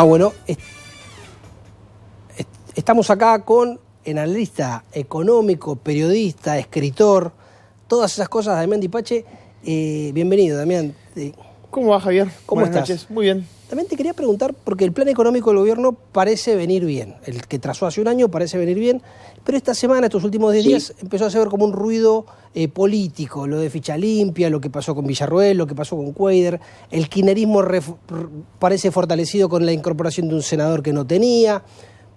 Bueno, estamos acá con analista económico, periodista, escritor, todas esas cosas, Damián Dipache. Bienvenido, Damián. ¿Cómo va, Javier? ¿Cómo estás? Noches. Muy bien. También te quería preguntar, porque el plan económico del gobierno parece venir bien, el que trazó hace un año parece venir bien, pero esta semana, estos últimos 10 días, empezó a hacer como un ruido político, lo de ficha limpia, lo que pasó con Villarroel, lo que pasó con Cuéllar, el kirchnerismo parece fortalecido con la incorporación de un senador que no tenía.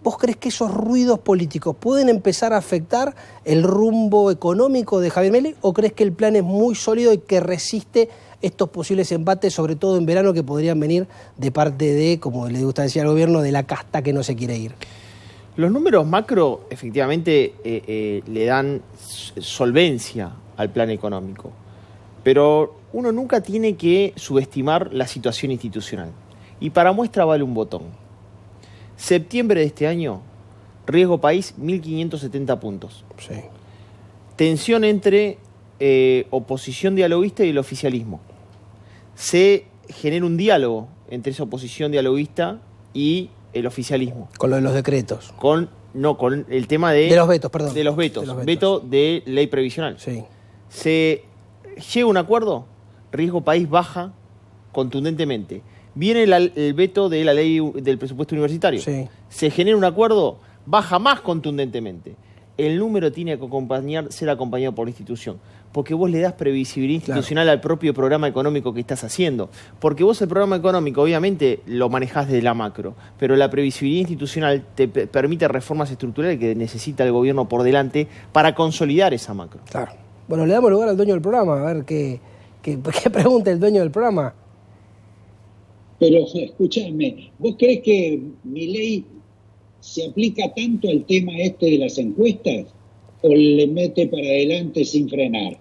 ¿Vos crees que esos ruidos políticos pueden empezar a afectar el rumbo económico de Javier Milei, o crees que el plan es muy sólido y que resiste estos posibles embates, sobre todo en verano, que podrían venir de parte de, como le gusta decir al gobierno, de la casta que no se quiere ir? Los números macro efectivamente le dan solvencia al plan económico, pero uno nunca tiene que subestimar la situación institucional. Y para muestra vale un botón. Septiembre de este año, riesgo país, 1.570 puntos. Sí. Tensión entre oposición dialoguista y el oficialismo. Se genera un diálogo entre esa oposición dialoguista y el oficialismo. Con lo de los decretos. Con el tema de los vetos, perdón. De los vetos. Veto de ley previsional. Sí. Se llega a un acuerdo, riesgo país baja contundentemente. Viene el veto de la ley del presupuesto universitario. Sí. Se genera un acuerdo, baja más contundentemente. El número tiene que ser acompañado por la institución, porque vos le das previsibilidad institucional al propio programa económico que estás haciendo. Porque vos el programa económico obviamente lo manejás desde la macro, pero la previsibilidad institucional te permite reformas estructurales que necesita el gobierno por delante para consolidar esa macro. Claro. Bueno, le damos lugar al dueño del programa, a ver qué pregunta el dueño del programa. Pero escúchame, ¿vos crees que Milei se aplica tanto al tema este de las encuestas o le mete para adelante sin frenar?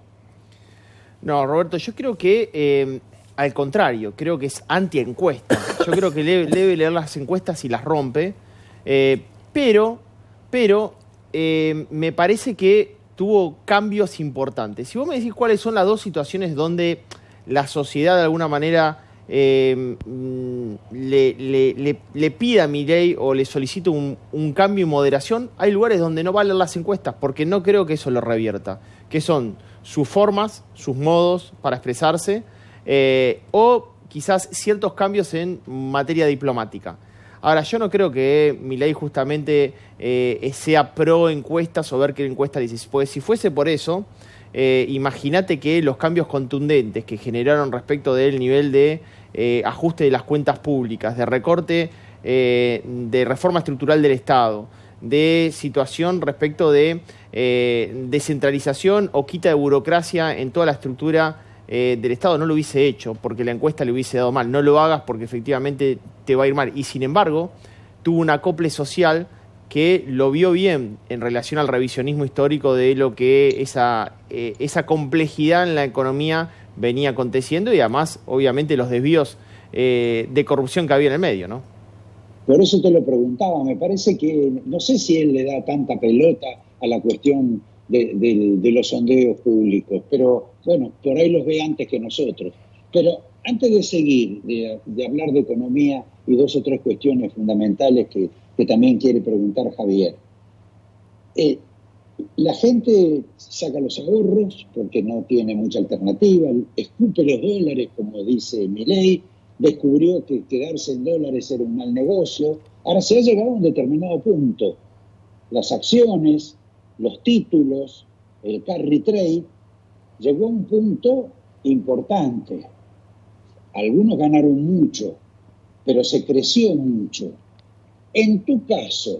No, Roberto, yo creo que al contrario, creo que es anti-encuesta. Yo creo que debe leer las encuestas y las rompe, pero me parece que tuvo cambios importantes. Si vos me decís cuáles son las dos situaciones donde la sociedad de alguna manera le pida a Milei o le solicita un cambio y moderación, hay lugares donde no valen las encuestas, porque no creo que eso lo revierta, que son sus formas, sus modos para expresarse, o quizás ciertos cambios en materia diplomática. Ahora, yo no creo que Milei justamente sea pro encuestas o ver qué encuesta dice, pues si fuese por eso, imagínate que los cambios contundentes que generaron respecto del nivel de ajuste de las cuentas públicas, de recorte, de reforma estructural del Estado, de situación respecto de descentralización o quita de burocracia en toda la estructura del Estado, no lo hubiese hecho porque la encuesta le hubiese dado mal. No lo hagas porque efectivamente te va a ir mal. Y sin embargo, tuvo un acople social que lo vio bien en relación al revisionismo histórico de lo que esa complejidad en la economía venía aconteciendo, y además, obviamente, los desvíos de corrupción que había en el medio, ¿no? Por eso te lo preguntaba, me parece que, no sé si él le da tanta pelota a la cuestión de los sondeos públicos, pero bueno, por ahí los ve antes que nosotros. Pero antes de seguir, de hablar de economía y dos o tres cuestiones fundamentales que también quiere preguntar Javier. La gente saca los ahorros porque no tiene mucha alternativa, escupe los dólares, como dice Milei, descubrió que quedarse en dólares era un mal negocio. Ahora se ha llegado a un determinado punto. Las acciones, los títulos, el carry trade, llegó a un punto importante. Algunos ganaron mucho, pero se creció mucho. En tu caso,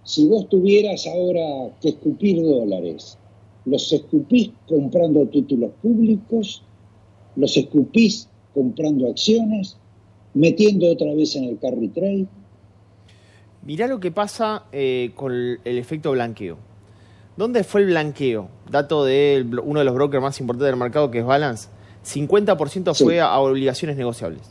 si vos tuvieras ahora que escupir dólares, ¿los escupís comprando títulos públicos? ¿Los escupís comprando acciones? ¿Metiendo otra vez en el carry trade? Mirá lo que pasa con el efecto blanqueo. ¿Dónde fue el blanqueo? Dato de uno de los brokers más importantes del mercado, que es Balance. 50% fue a obligaciones negociables.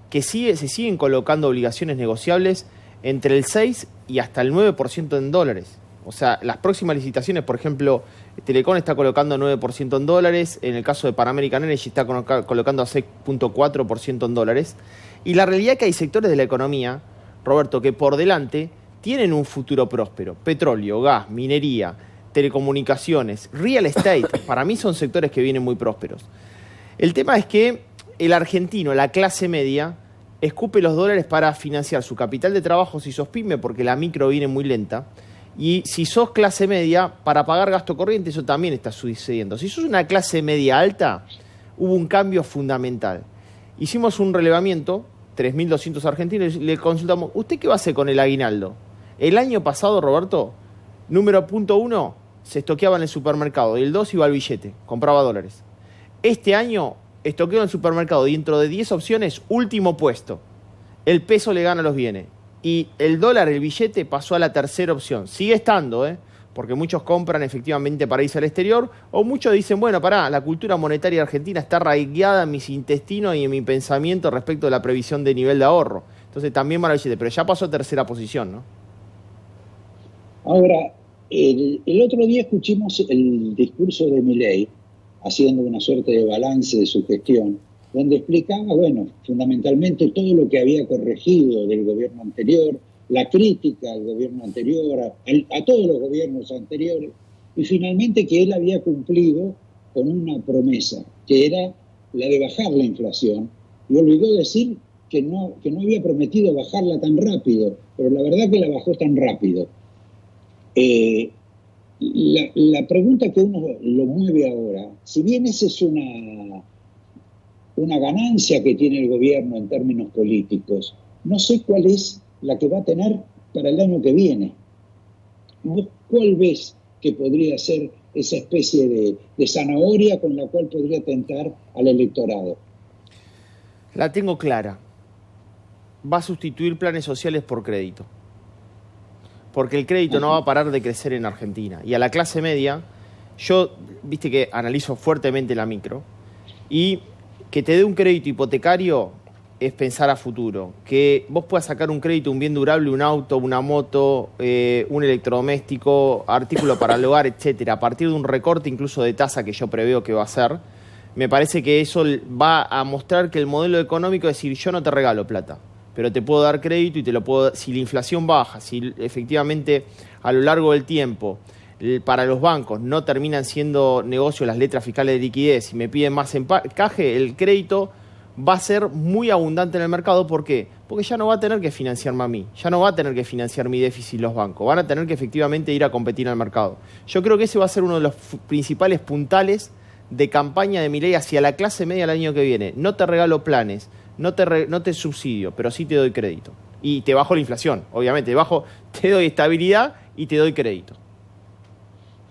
Que se siguen colocando obligaciones negociables entre el 6 y hasta el 9% en dólares. O sea, las próximas licitaciones, por ejemplo, Telecom está colocando 9% en dólares, en el caso de Pan American Energy está colocando a 6.4% en dólares. Y la realidad es que hay sectores de la economía Roberto, que por delante tienen un futuro próspero. Petróleo, gas, minería, telecomunicaciones, real estate, para mí son sectores que vienen muy prósperos. El tema es que el argentino, la clase media, escupe los dólares para financiar su capital de trabajo si sos pyme, porque la micro viene muy lenta. Y si sos clase media, para pagar gasto corriente, eso también está sucediendo. Si sos una clase media alta, hubo un cambio fundamental. Hicimos un relevamiento, 3.200 argentinos, y le consultamos, ¿usted qué va a hacer con el aguinaldo? El año pasado, Roberto, número punto 1, se estoqueaba en el supermercado, y el 2 iba al billete, compraba dólares. Este año, estoqueo en el supermercado, dentro de 10 opciones, último puesto. El peso le gana los bienes. Y el dólar, el billete, pasó a la tercera opción. Sigue estando, porque muchos compran efectivamente para irse al exterior, o muchos dicen, bueno, pará, la cultura monetaria argentina está arraigada en mis intestinos y en mi pensamiento respecto de la previsión de nivel de ahorro. Entonces también van al billete, pero ya pasó a tercera posición, ¿no? Ahora, el otro día escuchamos el discurso de Milei, haciendo una suerte de balance de su gestión, donde explicaba, bueno, fundamentalmente todo lo que había corregido del gobierno anterior, la crítica al gobierno anterior, a todos los gobiernos anteriores, y finalmente que él había cumplido con una promesa, que era la de bajar la inflación, y olvidó decir que no había prometido bajarla tan rápido, pero la verdad que la bajó tan rápido. La pregunta que uno lo mueve ahora, si bien esa es una ganancia que tiene el gobierno en términos políticos, no sé cuál es la que va a tener para el año que viene. ¿Vos cuál ves que podría ser esa especie de zanahoria con la cual podría tentar al electorado? La tengo clara. Va a sustituir planes sociales por crédito. Porque el crédito no va a parar de crecer en Argentina. Y a la clase media, yo, viste que analizo fuertemente la micro, y que te dé un crédito hipotecario es pensar a futuro. Que vos puedas sacar un crédito, un bien durable, un auto, una moto, un electrodoméstico, artículo para el hogar, etcétera, a partir de un recorte incluso de tasa que yo preveo que va a ser, me parece que eso va a mostrar que el modelo económico es decir, yo no te regalo plata, pero te puedo dar crédito y te lo puedo, si la inflación baja, si efectivamente a lo largo del tiempo para los bancos no terminan siendo negocios las letras fiscales de liquidez y me piden más encaje, el crédito va a ser muy abundante en el mercado. ¿Por qué? Porque ya no va a tener que financiarme a mí, ya no va a tener que financiar mi déficit los bancos, van a tener que efectivamente ir a competir al mercado. Yo creo que ese va a ser uno de los principales puntales de campaña de Milei hacia la clase media el año que viene. No te regalo planes, no te subsidio, pero sí te doy crédito. Y te bajo la inflación, obviamente. Te doy estabilidad y te doy crédito.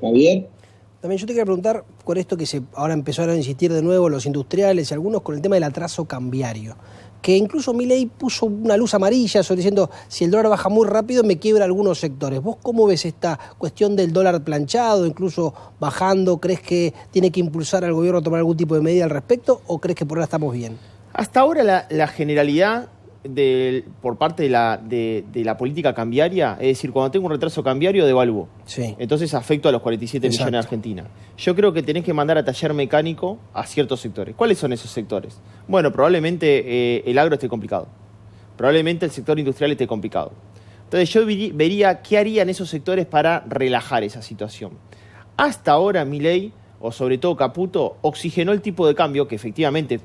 Javier. También yo te quería preguntar, con esto que ahora empezaron a insistir de nuevo los industriales y algunos con el tema del atraso cambiario, que incluso Milei puso una luz amarilla sobre diciendo, si el dólar baja muy rápido me quiebra algunos sectores. ¿Vos cómo ves esta cuestión del dólar planchado, incluso bajando? ¿Crees que tiene que impulsar al gobierno a tomar algún tipo de medida al respecto o crees que por ahora estamos bien? Hasta ahora la generalidad por parte de la política cambiaria, es decir, cuando tengo un retraso cambiario, devalúo. Sí. Entonces afecto a los 47 Exacto. millones de Argentina. Yo creo que tenés que mandar a taller mecánico a ciertos sectores. ¿Cuáles son esos sectores? Bueno, probablemente el agro esté complicado. Probablemente el sector industrial esté complicado. Entonces yo vería qué harían esos sectores para relajar esa situación. Hasta ahora Milei, o sobre todo Caputo, oxigenó el tipo de cambio, que efectivamente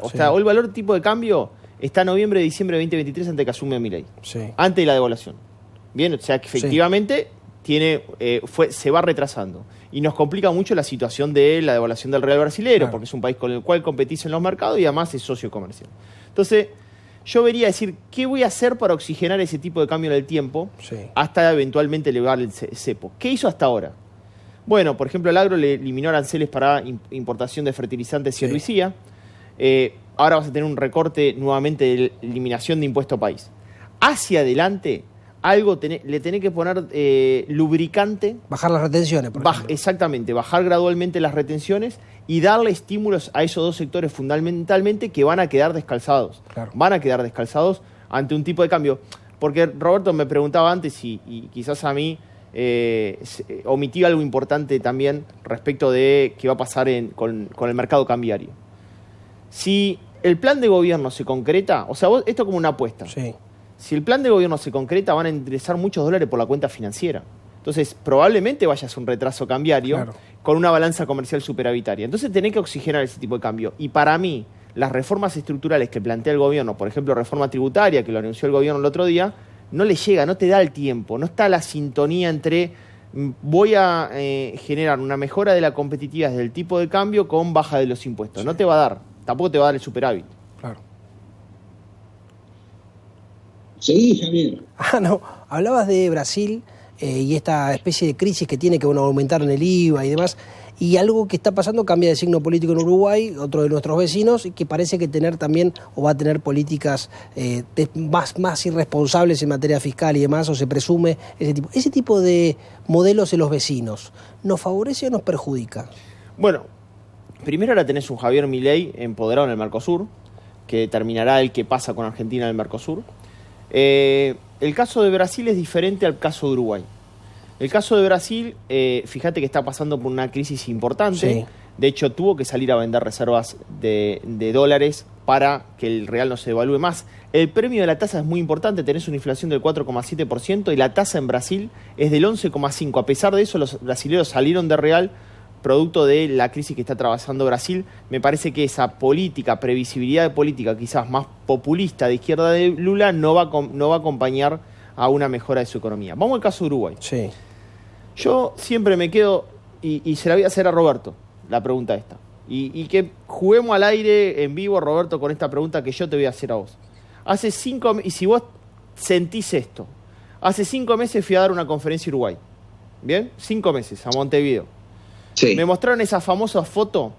o el valor tipo de cambio está noviembre, diciembre de 2023 antes de que asume Milei. Sí. Antes de la devaluación. Bien, o sea que efectivamente se va retrasando. Y nos complica mucho la situación de la devaluación del real brasilero, claro, porque es un país con el cual competís en los mercados y además es socio comercial. Entonces, yo vería decir, ¿qué voy a hacer para oxigenar ese tipo de cambio en el tiempo hasta eventualmente elevar el cepo? ¿Qué hizo hasta ahora? Bueno, por ejemplo, el agro le eliminó aranceles para importación de fertilizantes y herbicida. Ahora vas a tener un recorte nuevamente de eliminación de impuesto país. Hacia adelante, le tenés que poner lubricante. Bajar las retenciones, por ejemplo. Exactamente, bajar gradualmente las retenciones y darle estímulos a esos dos sectores fundamentalmente que van a quedar descalzados. Claro. Van a quedar descalzados ante un tipo de cambio. Porque Roberto me preguntaba antes y quizás a mí omití algo importante también respecto de qué va a pasar con el mercado cambiario. Si el plan de gobierno se concreta, o sea, esto como una apuesta. Sí. Si el plan de gobierno se concreta, van a ingresar muchos dólares por la cuenta financiera. Entonces, probablemente vayas a un retraso cambiario con una balanza comercial superavitaria. Entonces, tenés que oxigenar ese tipo de cambio. Y para mí, las reformas estructurales que plantea el gobierno, por ejemplo, reforma tributaria, que lo anunció el gobierno el otro día, no le llega, no te da el tiempo, no está la sintonía entre voy a generar una mejora de la competitividad del tipo de cambio con baja de los impuestos. Sí. No te va a dar, tampoco te va a dar el superávit. Claro. Sí, Javier. No, hablabas de Brasil y esta especie de crisis que tiene que aumentar en el IVA y demás. Y algo que está pasando, cambia de signo político en Uruguay, otro de nuestros vecinos, que parece que tener también o va a tener políticas más irresponsables en materia fiscal y demás, o se presume ese tipo de modelos en los vecinos. ¿Nos favorece o nos perjudica? Bueno, primero ahora tenés un Javier Milei empoderado en el Mercosur, que determinará el que pasa con Argentina en el Mercosur. El caso de Brasil es diferente al caso de Uruguay. El caso de Brasil, fíjate que está pasando por una crisis importante. Sí. De hecho, tuvo que salir a vender reservas de dólares para que el real no se devalúe más. El premio de la tasa es muy importante. Tenés una inflación del 4,7% y la tasa en Brasil es del 11,5%. A pesar de eso, los brasileños salieron de real producto de la crisis que está atravesando Brasil. Me parece que esa política, previsibilidad de política quizás más populista de izquierda de Lula no va a acompañar a una mejora de su economía. Vamos al caso de Uruguay. Sí. Yo siempre me quedo, y se la voy a hacer a Roberto, la pregunta esta. Y que juguemos al aire en vivo, Roberto, con esta pregunta que yo te voy a hacer a vos. Y si vos sentís esto, hace 5 meses fui a dar una conferencia en Uruguay. ¿Bien? 5 meses, a Montevideo. Sí. Me mostraron esa famosa foto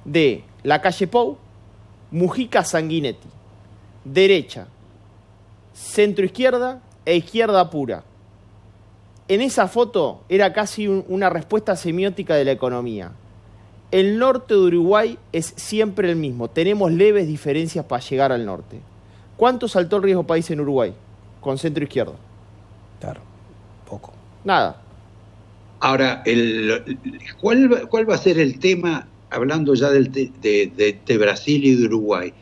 de la calle Pou, Mujica Sanguinetti, derecha, centro izquierda e izquierda pura. En esa foto era casi una respuesta semiótica de la economía. El norte de Uruguay es siempre el mismo. Tenemos leves diferencias para llegar al norte. ¿Cuánto saltó el riesgo país en Uruguay con centro izquierdo? Claro, poco. Nada. Ahora, ¿cuál va a ser el tema, hablando ya de Brasil y de Uruguay?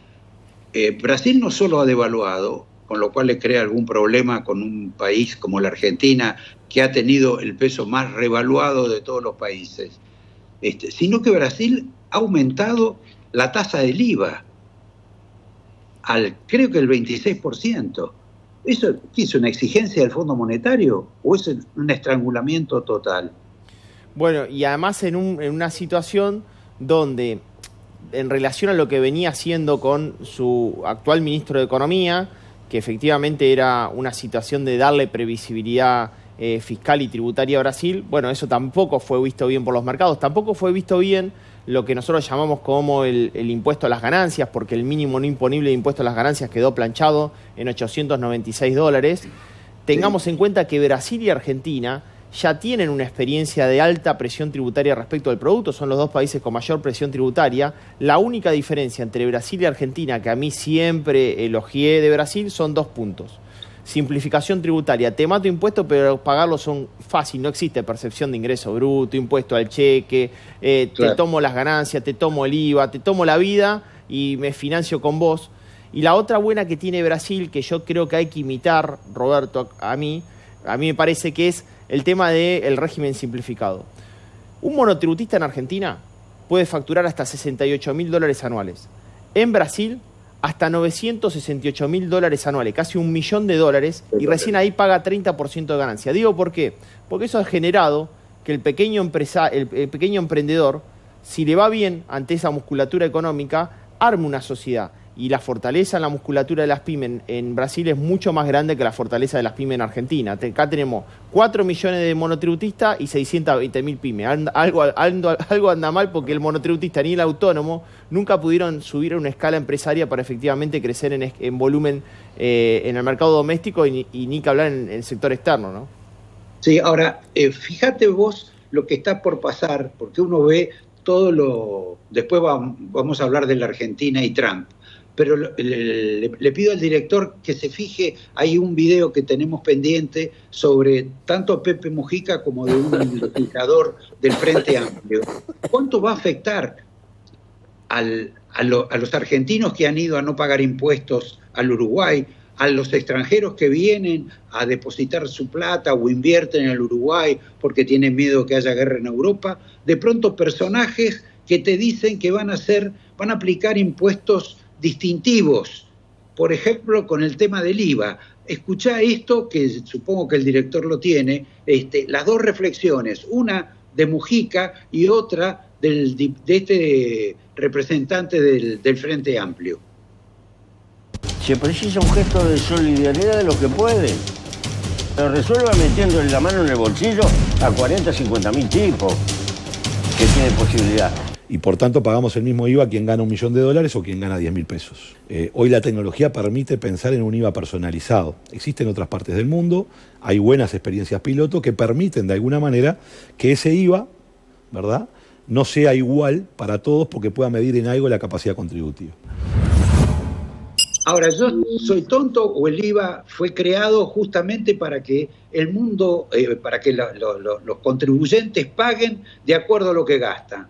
Brasil no solo ha devaluado, con lo cual le crea algún problema con un país como la Argentina, que ha tenido el peso más revaluado de todos los países, sino que Brasil ha aumentado la tasa del IVA creo que el 26%. ¿Eso qué es una exigencia del Fondo Monetario o es un estrangulamiento total? Bueno, y además en una situación donde, en relación a lo que venía haciendo con su actual ministro de Economía, que efectivamente era una situación de darle previsibilidad fiscal y tributaria a Brasil, bueno, eso tampoco fue visto bien por los mercados, tampoco fue visto bien lo que nosotros llamamos como el impuesto a las ganancias, porque el mínimo no imponible de impuesto a las ganancias quedó planchado en $896. Tengamos en cuenta que Brasil y Argentina ya tienen una experiencia de alta presión tributaria respecto al producto, son los dos países con mayor presión tributaria. La única diferencia entre Brasil y Argentina, que a mí siempre elogié de Brasil, son 2 puntos. Simplificación tributaria, te mato impuestos, pero pagarlos son fácil, no existe percepción de ingreso bruto, impuesto al cheque, claro. Te tomo las ganancias, te tomo el IVA, te tomo la vida y me financio con vos. Y la otra buena que tiene Brasil, que yo creo que hay que imitar, Roberto, a mí me parece que es el tema del régimen simplificado. Un monotributista en Argentina puede facturar hasta $68.000 anuales. En Brasil, hasta $968.000 anuales, casi $1 millón, y recién ahí paga 30% de ganancia. Digo, ¿por qué? Porque eso ha generado que el pequeño emprendedor, si le va bien ante esa musculatura económica, arme una sociedad. Y la fortaleza en la musculatura de las pymes en Brasil es mucho más grande que la fortaleza de las pymes en Argentina. Acá tenemos 4 millones de monotributistas y 620.000 pymes. Algo anda mal porque el monotributista ni el autónomo nunca pudieron subir a una escala empresaria para efectivamente crecer en volumen en el mercado doméstico y ni que hablar en el sector externo, ¿no? Sí, ahora, fíjate vos lo que está por pasar, porque uno ve todo lo... Después vamos a hablar de la Argentina y Trump. Pero le pido al director que se fije, hay un video que tenemos pendiente sobre tanto Pepe Mujica como de un legislador del Frente Amplio. ¿Cuánto va a afectar a los argentinos que han ido a no pagar impuestos al Uruguay, a los extranjeros que vienen a depositar su plata o invierten en el Uruguay porque tienen miedo que haya guerra en Europa, de pronto personajes que te dicen que van a aplicar impuestos distintivos, por ejemplo, con el tema del IVA. Escuchá esto, que supongo que el director lo tiene, las dos reflexiones, una de Mujica y otra de este representante del Frente Amplio. Se precisa un gesto de solidaridad de los que pueden. Lo resuelva metiéndole la mano en el bolsillo a 40, 50 mil tipos que tienen posibilidad. Y por tanto pagamos el mismo IVA quien gana $1 millón o quien gana 10.000 pesos. Hoy la tecnología permite pensar en un IVA personalizado. Existe en otras partes del mundo, hay buenas experiencias piloto que permiten de alguna manera que ese IVA, ¿verdad?, no sea igual para todos porque pueda medir en algo la capacidad contributiva. Ahora, ¿yo soy tonto o el IVA fue creado justamente para que el mundo, para que los contribuyentes paguen de acuerdo a lo que gastan?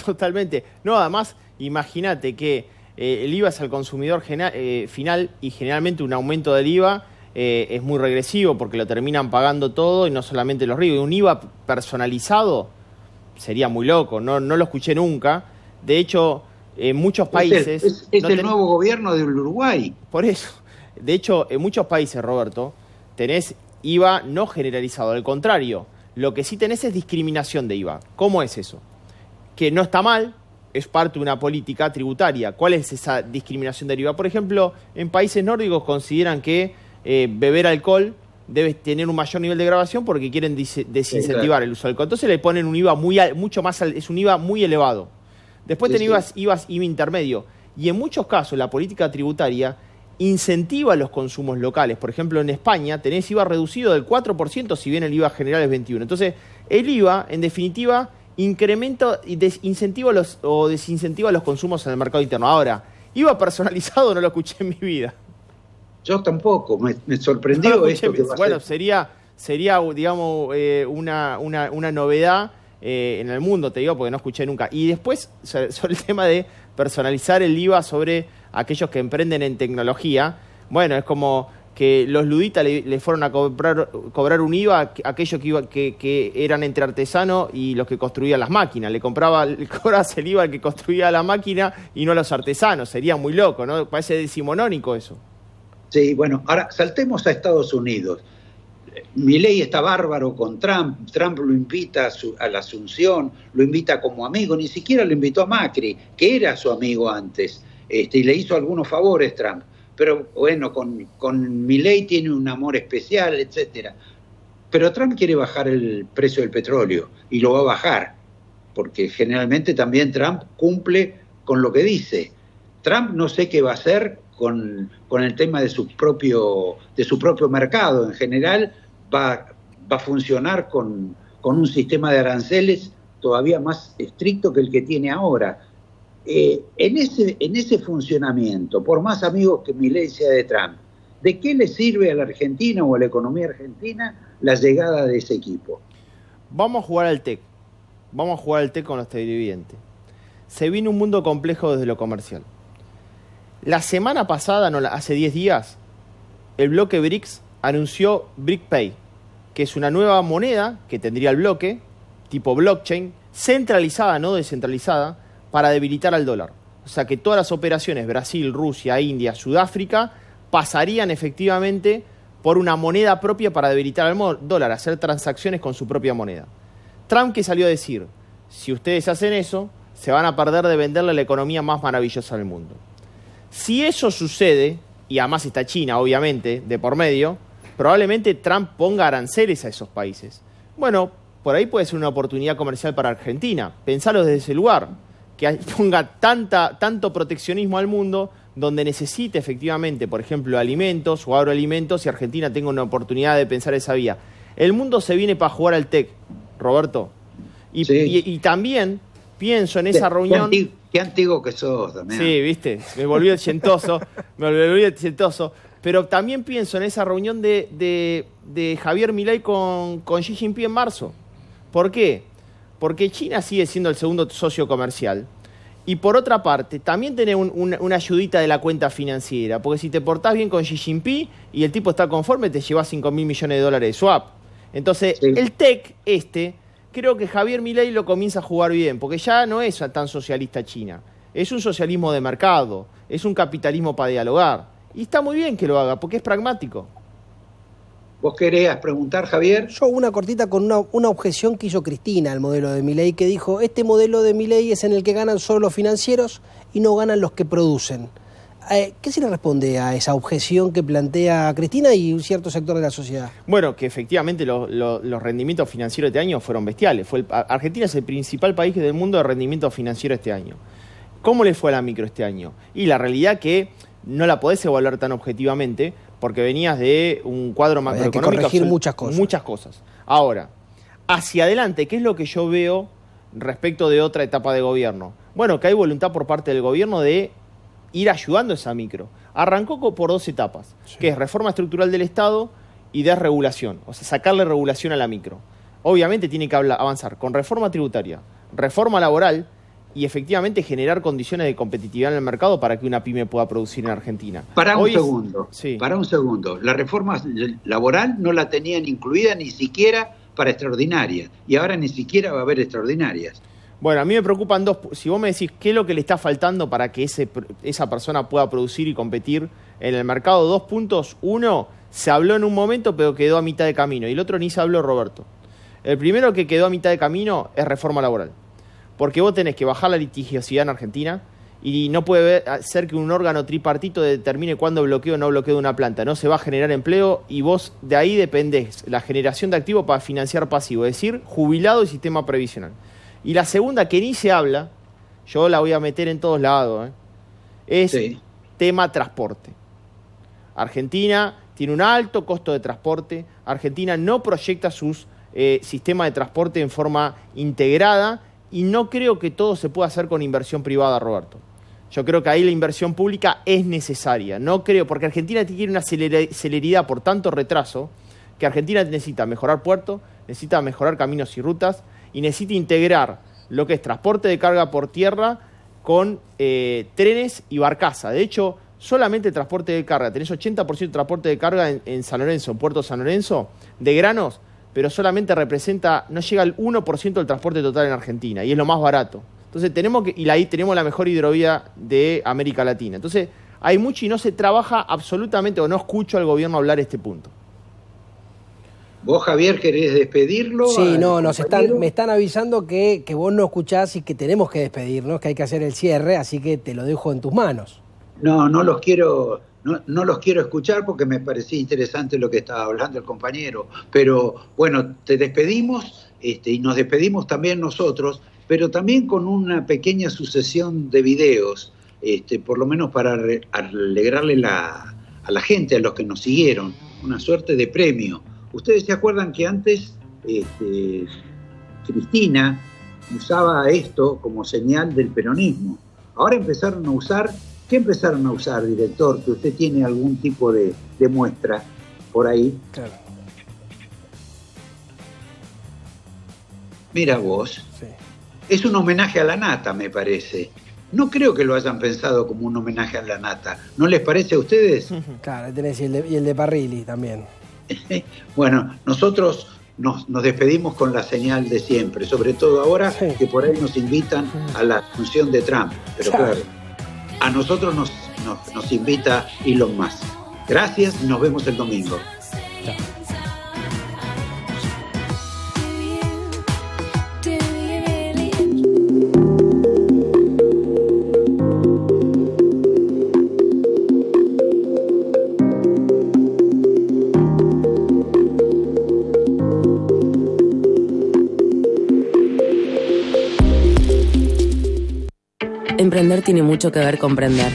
Totalmente. No, además, imagínate que el IVA es al consumidor final y generalmente un aumento del IVA es muy regresivo porque lo terminan pagando todo y no solamente los ricos. Un IVA personalizado sería muy loco, no lo escuché nunca. De hecho, en muchos países... Es el nuevo gobierno del Uruguay. Por eso. De hecho, en muchos países, Roberto, tenés IVA no generalizado. Al contrario, lo que sí tenés es discriminación de IVA. ¿Cómo es eso? Que no está mal, es parte de una política tributaria. ¿Cuál es esa discriminación del IVA? Por ejemplo, en países nórdicos consideran que beber alcohol debe tener un mayor nivel de graduación porque quieren desincentivar el uso del alcohol. Entonces le ponen un IVA mucho más, es un IVA muy elevado. Después tenés IVA intermedio. Y en muchos casos la política tributaria incentiva los consumos locales. Por ejemplo, en España tenés IVA reducido del 4%, si bien el IVA general es 21%. Entonces, el IVA, en definitiva, incrementa y desincentiva o desincentiva los consumos en el mercado interno. Ahora, IVA personalizado no lo escuché en mi vida. Yo tampoco, me sorprendió no esto. Bueno, sería digamos, una novedad en el mundo, te digo, porque no escuché nunca. Y después, sobre el tema de personalizar el IVA sobre aquellos que emprenden en tecnología, bueno, es como que los luditas le fueron a cobrar un IVA a aquellos que eran entre artesanos y los que construían las máquinas. Le cobrabas el IVA al que construía la máquina y no a los artesanos. Sería muy loco, ¿no? Parece decimonónico eso. Sí, bueno, ahora saltemos a Estados Unidos. Milei está bárbaro con Trump. Trump lo invita a la Asunción, lo invita como amigo, ni siquiera lo invitó a Macri, que era su amigo antes, y le hizo algunos favores Trump. Pero bueno, con Milei tiene un amor especial, etcétera. Pero Trump quiere bajar el precio del petróleo y lo va a bajar, porque generalmente también Trump cumple con lo que dice. Trump no sé qué va a hacer con el tema de su propio mercado. En general va a funcionar con un sistema de aranceles todavía más estricto que el que tiene ahora. En ese funcionamiento, por más amigos que Milei sea de Trump, ¿de qué le sirve a la Argentina o a la economía argentina la llegada de ese equipo? Vamos a jugar al TEC. Vamos a jugar al TEC con los televidentes. Se viene un mundo complejo desde lo comercial. La semana pasada, hace 10 días, el bloque BRICS anunció BRICPay, que es una nueva moneda que tendría el bloque, tipo blockchain, centralizada, no descentralizada, para debilitar al dólar. O sea que todas las operaciones, Brasil, Rusia, India, Sudáfrica, pasarían efectivamente por una moneda propia para debilitar al dólar, hacer transacciones con su propia moneda. Trump, que salió a decir, si ustedes hacen eso, se van a perder de venderle la economía más maravillosa del mundo. Si eso sucede, y además está China, obviamente, de por medio, probablemente Trump ponga aranceles a esos países. Bueno, por ahí puede ser una oportunidad comercial para Argentina. Pensalo desde ese lugar, que ponga tanto proteccionismo al mundo donde necesite efectivamente, por ejemplo, alimentos o agroalimentos y Argentina tenga una oportunidad de pensar esa vía. El mundo se viene para jugar al TEC, Roberto. Y también pienso en esa reunión... Qué antiguo que sos, Damián. Sí, viste, me volví ochentoso, pero también pienso en esa reunión de Javier Milei con Xi Jinping en marzo. ¿Por qué? Porque China sigue siendo el segundo socio comercial Y por otra parte, también tenés una ayudita de la cuenta financiera, porque si te portás bien con Xi Jinping y el tipo está conforme, te llevas 5.000 millones de dólares de swap. Entonces, Sí. el TEC creo que Javier Milei lo comienza a jugar bien, porque ya no es tan socialista China. Es un socialismo de mercado, es un capitalismo para dialogar. Y está muy bien que lo haga, porque es pragmático. ¿Vos querías preguntar, Javier? Yo una cortita con una objeción que hizo Cristina al modelo de Milei, que dijo, este modelo de Milei es en el que ganan solo los financieros y no ganan los que producen. ¿Qué se le responde a esa objeción que plantea Cristina y un cierto sector de la sociedad? Bueno, que efectivamente los rendimientos financieros este año fueron bestiales. Argentina es el principal país del mundo de rendimiento financiero este año. ¿Cómo le fue a la micro este año? Y la realidad que no la podés evaluar tan objetivamente porque venías de un cuadro macroeconómico. Hay que corregir muchas cosas. Muchas cosas. Ahora, hacia adelante, ¿qué es lo que yo veo respecto de otra etapa de gobierno? Bueno, que hay voluntad por parte del gobierno de ir ayudando a esa micro. Arrancó por 2 etapas, que es reforma estructural del Estado y desregulación, o sea, sacarle regulación a la micro. Obviamente tiene que avanzar con reforma tributaria, reforma laboral y efectivamente generar condiciones de competitividad en el mercado para que una pyme pueda producir en Argentina. Para un segundo, Sí. para un segundo. La reforma laboral no la tenían incluida ni siquiera para extraordinarias, y ahora ni siquiera va a haber extraordinarias. Bueno, a mí me preocupan 2. Si vos me decís qué es lo que le está faltando para que esa persona pueda producir y competir en el mercado, 2 puntos. Uno, se habló en un momento pero quedó a mitad de camino. Y el otro ni se habló, Roberto. El primero que quedó a mitad de camino es reforma laboral. Porque vos tenés que bajar la litigiosidad en Argentina y no puede ser que un órgano tripartito determine cuándo bloqueo o no bloqueo una planta. No se va a generar empleo y vos de ahí dependés la generación de activos para financiar pasivo, es decir, jubilado y sistema previsional. Y la segunda, que ni se habla, yo la voy a meter en todos lados, es tema transporte. Argentina tiene un alto costo de transporte, Argentina no proyecta sus sistemas de transporte en forma integrada y no creo que todo se pueda hacer con inversión privada, Roberto. Yo creo que ahí la inversión pública es necesaria. No creo, porque Argentina tiene una celeridad por tanto retraso, que Argentina necesita mejorar puertos, necesita mejorar caminos y rutas, y necesita integrar lo que es transporte de carga por tierra con trenes y barcaza. De hecho, solamente transporte de carga, tenés 80% de transporte de carga en San Lorenzo, en Puerto San Lorenzo, de granos, pero solamente representa, no llega al 1% del transporte total en Argentina, y es lo más barato. Entonces y ahí tenemos la mejor hidrovía de América Latina. Entonces hay mucho y no se trabaja absolutamente, o no escucho al gobierno hablar este punto. ¿Vos, Javier, querés despedirlo? Sí, no, me están avisando que vos no escuchás y que tenemos que despedirnos, que hay que hacer el cierre, así que te lo dejo en tus manos. No los quiero escuchar porque me parecía interesante lo que estaba hablando el compañero. Pero bueno, te despedimos y nos despedimos también nosotros, pero también con una pequeña sucesión de videos, por lo menos para alegrarle a la gente, a los que nos siguieron, una suerte de premio. Ustedes se acuerdan que antes Cristina usaba esto como señal del peronismo. Ahora empezaron a usar, ¿qué empezaron a usar, director? Que usted tiene algún tipo de muestra por ahí. Claro. Mira vos, Sí. es un homenaje a la nata, me parece. No creo que lo hayan pensado como un homenaje a la nata. ¿No les parece a ustedes? Claro, ahí tenés y el de Parrilli también. Bueno, nosotros nos despedimos con la señal de siempre, sobre todo ahora que por ahí nos invitan a la función de Trump. Pero claro, a nosotros nos invita Elon Musk. Gracias y nos vemos el domingo. Chao. Emprender tiene mucho que ver con prender.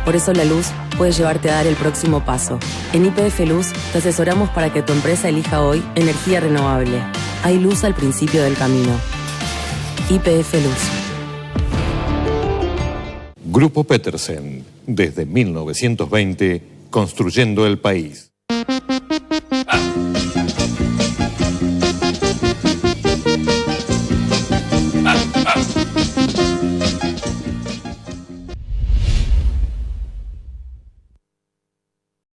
Por eso la luz puede llevarte a dar el próximo paso. En YPF Luz te asesoramos para que tu empresa elija hoy energía renovable. Hay luz al principio del camino. YPF Luz. Grupo Petersen, desde 1920, construyendo el país.